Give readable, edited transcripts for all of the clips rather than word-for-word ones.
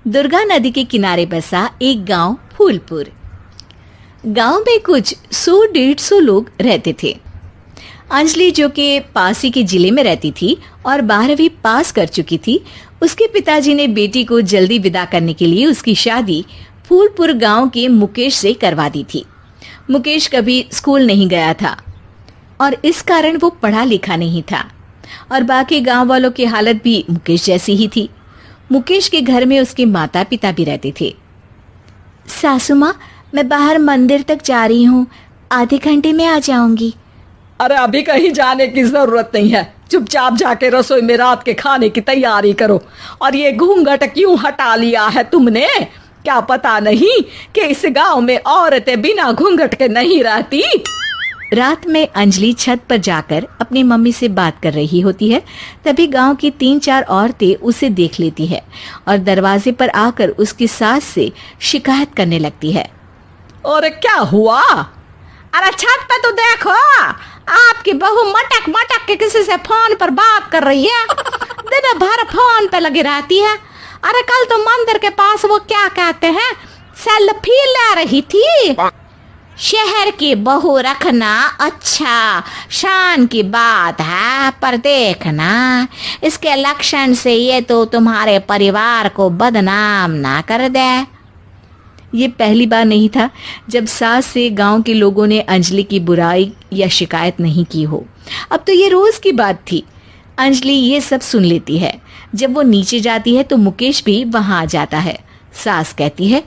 दुर्गा नदी के किनारे बसा एक गांव फूलपुर। गांव में कुछ 100-150 लोग रहते थे। अंजलि, जो कि पास ही के जिले में रहती थी और 12वीं पास कर चुकी थी, उसके पिताजी ने बेटी को जल्दी विदा करने के लिए उसकी शादी फूलपुर गांव के मुकेश से करवा दी थी। मुकेश कभी स्कूल नहीं गया था और इस कारण वो पढ़ा लिखा नहीं था और बाकी गांव वालों की हालत भी मुकेश जैसी ही थी। मुकेश के घर में उसके माता पिता भी रहते थे। सासू माँ, मैं बाहर मंदिर तक जा रही हूँ, आधे घंटे में आ जाऊंगी। अरे अभी कहीं जाने की जरूरत नहीं है, चुपचाप जाके रसोई में रात के खाने की तैयारी करो। और ये घूंघट क्यों हटा लिया है तुमने? क्या पता नहीं कि इस गांव में औरतें बिना घूंघट के नहीं रहती? रात में अंजलि छत पर जाकर अपनी मम्मी से बात कर रही होती है। तभी गांव की 3-4 औरतें उसे देख लेती है और दरवाजे पर आकर उसकी सास से शिकायत करने लगती है। और क्या हुआ? अरे छत पे तो देखो, आपकी बहू मटक मटक के किसी से फोन पर बात कर रही है। दिन भर फोन पे लगी रहती है। अरे कल तो मंदिर के पास वो क्या कहते हैं, सेल्फी ले रही थी। शहर की बहू रखना अच्छा शान की बात है, पर देखना इसके लक्षण से ये तो तुम्हारे परिवार को बदनाम ना कर दे। ये पहली बार नहीं था जब सास से गांव के लोगों ने अंजलि की बुराई या शिकायत नहीं की हो। अब तो ये रोज की बात थी। अंजलि ये सब सुन लेती है। जब वो नीचे जाती है तो मुकेश भी वहां आ जाता है। सास कहती है,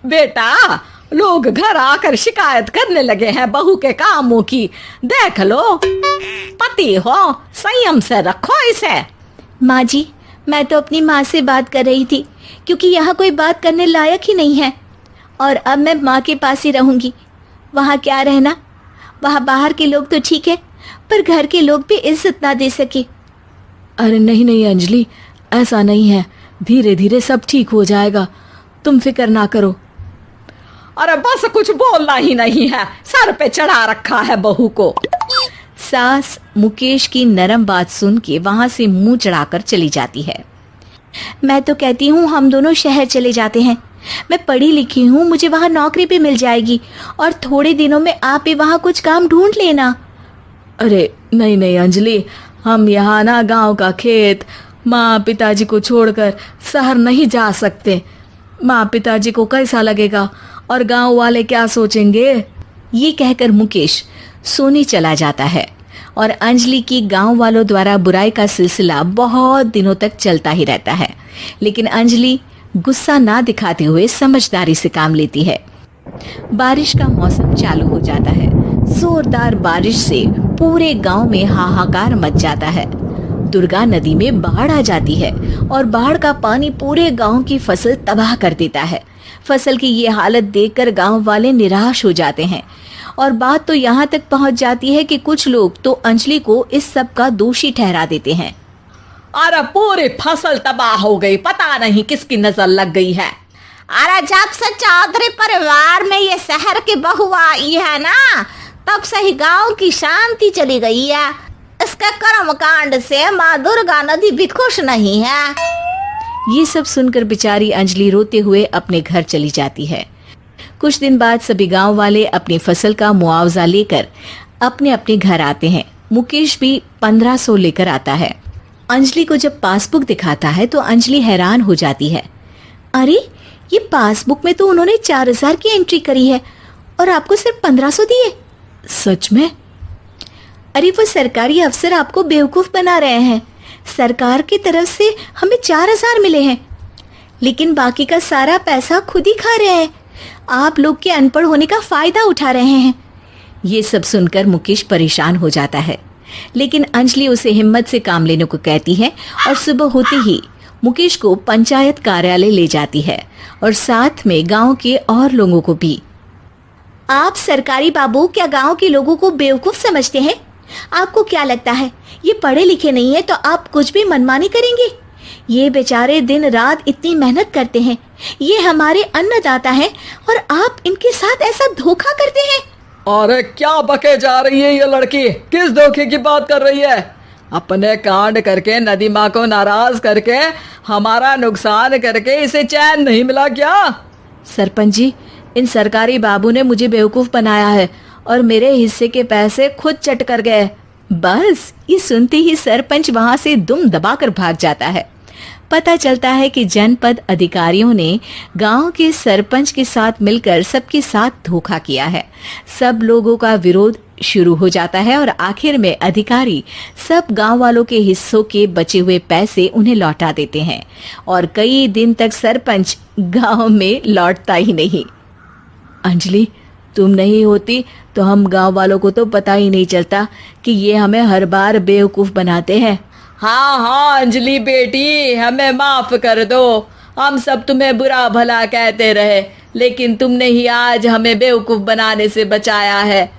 बेटा, लोग घर आकर शिकायत करने लगे हैं बहू के कामों की। देख लो, पति हो, संयम से रखो इसे। माँ जी, मैं तो अपनी माँ से बात कर रही थी, क्योंकि यहाँ कोई बात करने लायक ही नहीं है और अब मैं माँ के पास ही रहूंगी। वहाँ क्या रहना, वहाँ बाहर के लोग तो ठीक है, पर घर के लोग भी इज्जत ना दे सके। अरे नहीं नहीं अंजलि, ऐसा नहीं है, धीरे धीरे सब ठीक हो जाएगा, तुम फिक्र ना करो। अरे बस कुछ बोलना ही नहीं है, सर पे चढ़ा रखा है बहू को। सास मुकेश की नरम बात सुन के वहां से मुंह चढ़ाकर चली जाती है। मैं तो कहती हूँ हम दोनों शहर चले जाते हैं। मैं पढ़ी लिखी हूँ, मुझे वहाँ नौकरी भी मिल जाएगी और थोड़े दिनों में आप भी वहाँ कुछ काम ढूंढ लेना। अरे नहीं नहीं अंजलि, हम यहाँ ना गांव का खेत, माँ पिताजी को छोड़कर शहर नहीं जा सकते। माँ पिताजी को कैसा लगेगा और गांव वाले क्या सोचेंगे? ये कहकर मुकेश सोने चला जाता है और अंजलि की गांव वालों द्वारा बुराई का सिलसिला बहुत दिनों तक चलता ही रहता है। लेकिन अंजलि गुस्सा ना दिखाते हुए समझदारी से काम लेती है। बारिश का मौसम चालू हो जाता है। जोरदार बारिश से पूरे गांव में हाहाकार मच जाता है। दुर्गा नदी में बाढ़ आ जाती है और बाढ़ का पानी पूरे गांव की फसल तबाह कर देता है। फसल की ये हालत देखकर गांव वाले निराश हो जाते हैं और बात तो यहाँ तक पहुँच जाती है कि कुछ लोग तो अंजलि को इस सब का दोषी ठहरा देते हैं। अरे पूरी फसल तबाह हो गई, पता नहीं किसकी नजर लग गई है। अरे जब से चौधरी परिवार में ये शहर की बहू आई है ना, तब से ही गांव की शांति चली गई है। इसके कर्म कांड से माँ दुर्गा नदी भी खुश नहीं है। ये सब सुनकर बेचारी अंजलि रोते हुए अपने घर चली जाती है। कुछ दिन बाद सभी गांव वाले अपनी फसल का मुआवजा लेकर अपने अपने घर आते हैं। मुकेश भी 1500 लेकर आता है। अंजलि को जब पासबुक दिखाता है तो अंजलि हैरान हो जाती है। अरे, ये पासबुक में तो उन्होंने 4000 की एंट्री करी है और आपको सिर्फ 1500 दिए। सच में? अरे वो सरकारी अफसर आपको बेवकूफ बना रहे हैं। सरकार की तरफ से हमें 4000 मिले हैं, लेकिन बाकी का सारा पैसा खुद ही खा रहे हैं। आप लोग के अनपढ़ होने का फायदा उठा रहे हैं। ये सब सुनकर मुकेश परेशान हो जाता है, लेकिन अंजलि उसे हिम्मत से काम लेने को कहती है और सुबह होते ही मुकेश को पंचायत कार्यालय ले जाती है और साथ में गांव के और लोगों को भी। आप सरकारी बाबू क्या गांव के लोगों को बेवकूफ समझते हैं? आपको क्या लगता है ये पढ़े लिखे नहीं है तो आप कुछ भी मनमानी करेंगे? ये बेचारे दिन रात इतनी मेहनत करते हैं, ये हमारे अन्नदाता हैं और आप इनके साथ ऐसा धोखा करते हैं। अरे क्या बके जा रही है ये लड़की, किस धोखे की बात कर रही है? अपने कांड करके नदी माँ को नाराज करके हमारा नुकसान करके इसे चैन नहीं मिला क्या? सरपंच जी, इन सरकारी बाबू ने मुझे बेवकूफ बनाया है और मेरे हिस्से के पैसे खुद चट कर गए। बस ये सुनते ही सरपंच वहां से दुम दबाकर भाग जाता है। पता चलता है कि जनपद अधिकारियों ने गांव के सरपंच के साथ मिलकर सबके साथ धोखा किया है। सब लोगों का विरोध शुरू हो जाता है और आखिर में अधिकारी सब गांव वालों के हिस्सों के बचे हुए पैसे उन्हें लौटा देते हैं और कई दिन तक सरपंच गांव में लौटता ही नहीं। अंजलि, तुम नहीं होती तो हम गांव वालों को तो पता ही नहीं चलता कि ये हमें हर बार बेवकूफ बनाते हैं। हाँ हाँ अंजलि बेटी, हमें माफ कर दो। हम सब तुम्हें बुरा भला कहते रहे, लेकिन तुमने ही आज हमें बेवकूफ बनाने से बचाया है।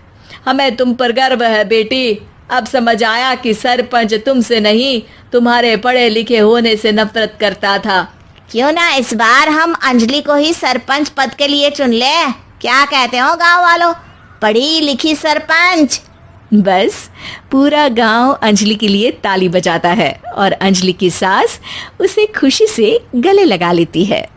हमें तुम पर गर्व है बेटी। अब समझ आया कि सरपंच तुमसे नहीं, तुम्हारे पढ़े लिखे होने से नफरत करता था। क्यों ना इस बार हम अंजलि को ही सरपंच पद के लिए चुन ले? क्या कहते हो गांव वालों? पढ़ी लिखी सरपंच। बस पूरा गांव अंजलि के लिए ताली बजाता है और अंजलि की सास उसे खुशी से गले लगा लेती है।